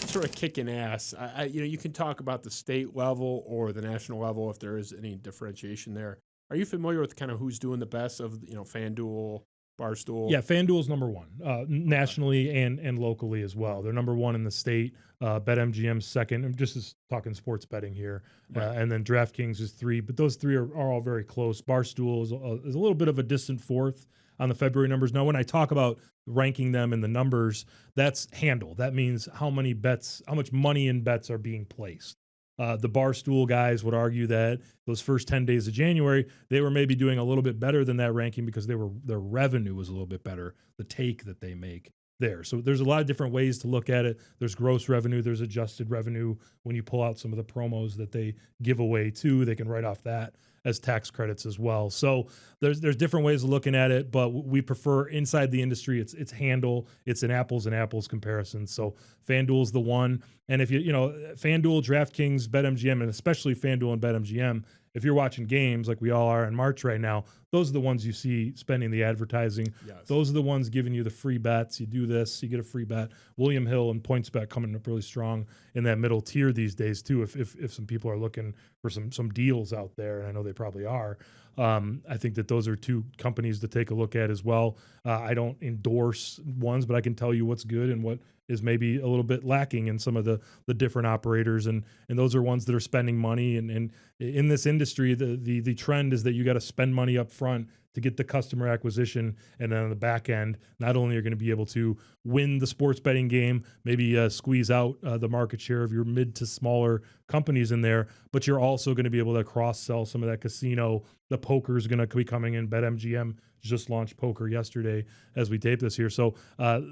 sort of kicking ass. You can talk about the state level or the national level if there is any differentiation there. Are you familiar with kind of who's doing the best of, FanDuel, Barstool? Yeah, FanDuel's number one nationally and locally as well. They're number one in the state. BetMGM's second. I'm just talking sports betting here. Right. And then DraftKings is three. But those three are all very close. Barstool is a little bit of a distant fourth on the February numbers. Now, when I talk about ranking them in the numbers, that's handle. That means how much money in bets are being placed. The Barstool guys would argue that those first 10 days of January, they were maybe doing a little bit better than that ranking because their revenue was a little bit better, the take that they make there. So there's a lot of different ways to look at it. There's gross revenue, there's adjusted revenue. When you pull out some of the promos that they give away too, they can write off that as tax credits as well. So there's different ways of looking at it, but we prefer inside the industry, it's handle, it's an apples and apples comparison. So FanDuel's the one. And if FanDuel, DraftKings, BetMGM, and especially FanDuel and BetMGM, if you're watching games like we all are in March right now, those are the ones you see spending the advertising. Yes. Those are the ones giving you the free bets. You do this, you get a free bet. William Hill and PointsBet coming up really strong in that middle tier these days too. If some people are looking for some deals out there, and I know they probably are, I think that those are two companies to take a look at as well. I don't endorse ones, but I can tell you what's good and what is maybe a little bit lacking in some of the different operators, and those are ones that are spending money. And in this industry, the trend is that you got to spend money up front to get the customer acquisition, and then on the back end, not only are you going to be able to win the sports betting game, maybe squeeze out the market share of your mid to smaller companies in there, but you're also going to be able to cross sell some of that casino. The poker is going to be coming in. BetMGM just launched poker yesterday as we tape this here. So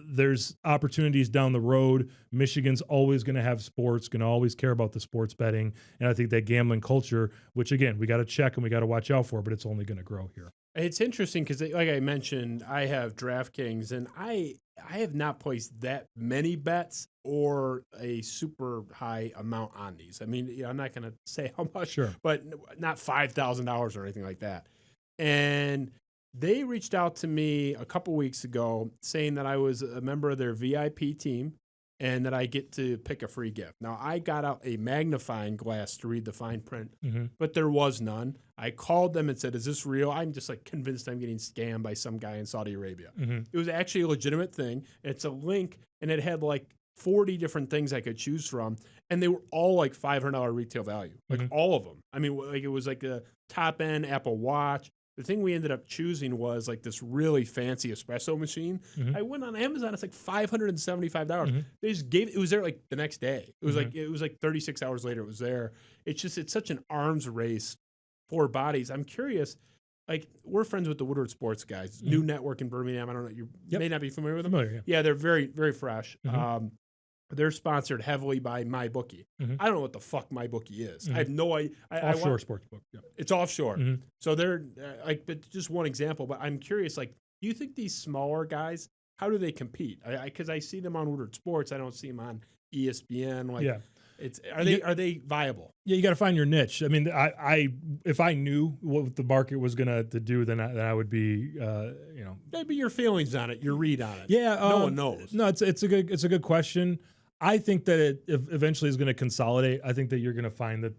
there's opportunities down the road. Michigan's always going to have sports, going to always care about the sports betting. And I think that gambling culture, which again, we got to check and we got to watch out for, but it's only going to grow here. It's interesting because, like I mentioned, I have DraftKings, and I have not placed that many bets or a super high amount on these. I mean, I'm not going to say how much, Sure, but not $5,000 or anything like that. And they reached out to me a couple weeks ago saying that I was a member of their VIP team and that I get to pick a free gift. Now, I got out a magnifying glass to read the fine print, but there was none. I called them and said, is this real? I'm just convinced I'm getting scammed by some guy in Saudi Arabia. It was actually a legitimate thing. It's a link, and it had 40 different things I could choose from, and they were all $500 retail value, all of them. I mean, it was a top-end Apple Watch. The thing we ended up choosing was this really fancy espresso machine. I went on Amazon. It's $575. They just gave it was there the next day. It was 36 hours later. It was there. It's such an arms race for bodies. I'm curious. We're friends with the Woodward Sports guys, new network in Birmingham. I don't know. You may not be familiar with them. Familiar, yeah, they're very, very fresh. They're sponsored heavily by MyBookie. I don't know what the fuck MyBookie is. I have no idea. Offshore sportsbook. Yeah. It's offshore. So they're but just one example. But I'm curious, do you think these smaller guys, how do they compete? Because I see them on Woodward Sports. I don't see them on ESPN. Yeah. Are they viable? Yeah, you got to find your niche. I mean, I if I knew what the market was gonna to do, then I would be, Maybe your feelings on it, your read on it. Yeah, no one knows. No, it's a good question. I think that it eventually is going to consolidate. I think that you're going to find that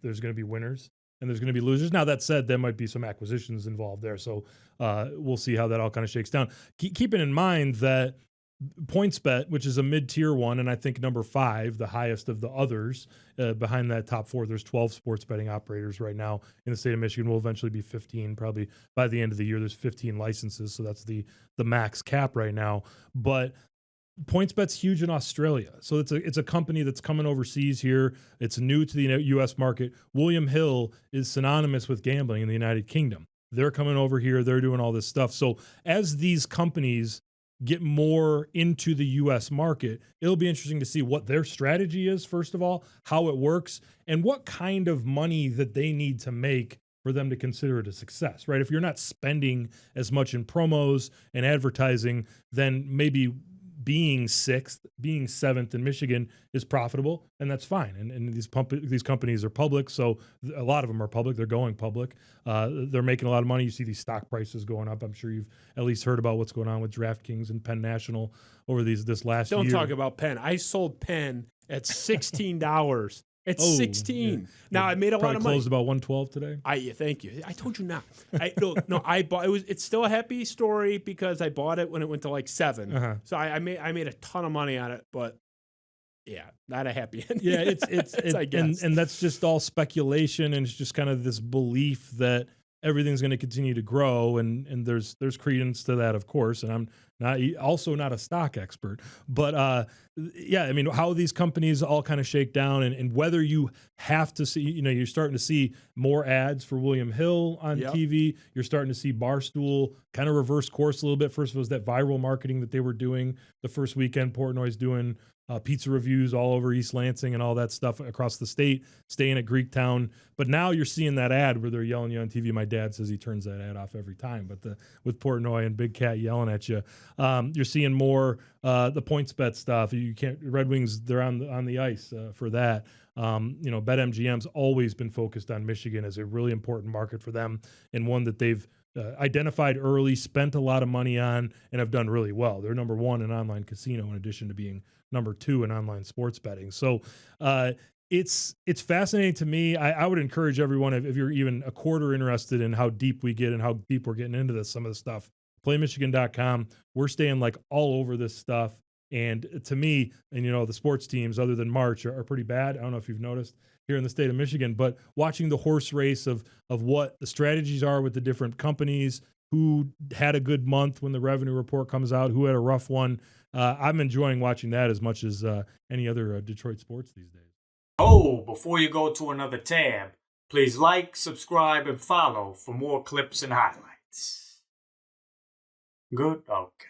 there's going to be winners and there's going to be losers. Now, that said, there might be some acquisitions involved there. So we'll see how that all kind of shakes down. Keeping in mind that PointsBet, which is a mid-tier one, and I think number 5, the highest of the others, behind that top 4, there's 12 sports betting operators right now in the state of Michigan. Will eventually be 15, probably by the end of the year. There's 15 licenses, so that's the max cap right now. But PointsBet's huge in Australia. So it's a company that's coming overseas here. It's new to the U.S. market. William Hill is synonymous with gambling in the United Kingdom. They're coming over here. They're doing all this stuff. So as these companies get more into the U.S. market, it'll be interesting to see what their strategy is, first of all, how it works, and what kind of money that they need to make for them to consider it a success, right? If you're not spending as much in promos and advertising, then maybe being 6th, being 7th in Michigan is profitable, and that's fine. And these companies are public, so a lot of them are public. They're going public. They're making a lot of money. You see these stock prices going up. I'm sure you've at least heard about what's going on with DraftKings and Penn National over this last year. Don't talk about Penn. I sold Penn at $16. It's Oh, 16. yeah. Now I made a lot Probably of money. closed about 112 today. Thank you. I told you not. I bought it's still a happy story because I bought it when it went to like 7. Uh-huh. So I made a ton of money on it, but yeah, not a happy ending. Yeah, it's I guess. and that's just all speculation, and it's just kind of this belief that everything's going to continue to grow, and there's credence to that, of course. And I'm not a stock expert, but yeah, I mean, how these companies all kind of shake down, and whether you have to see, you're starting to see more ads for William Hill on Yep. TV. You're starting to see Barstool kind of reverse course a little bit. First was that viral marketing that they were doing the first weekend. Portnoy's doing pizza reviews all over East Lansing and all that stuff across the state, staying at Greektown. But now you're seeing that ad where they're yelling you on TV. My dad says he turns that ad off every time. But with Portnoy and Big Cat yelling at you, you're seeing more the PointsBet stuff. You can't Red Wings. They're on the ice for that. BetMGM's always been focused on Michigan as a really important market for them, and one that they've identified early, spent a lot of money on, and have done really well. They're number 1 in online casino, in addition to being number 2 in online sports betting. So it's fascinating to me. I would encourage everyone, if you're even a quarter interested in how deep we get and how deep we're getting into some of the stuff, playmichigan.com. We're staying like all over this stuff. And to me, and the sports teams other than March are pretty bad. I don't know if you've noticed here in the state of Michigan, but watching the horse race of what the strategies are with the different companies, who had a good month when the revenue report comes out, who had a rough one. I'm enjoying watching that as much as any other Detroit sports these days. Oh, before you go to another tab, please like, subscribe, and follow for more clips and highlights. Good? Okay.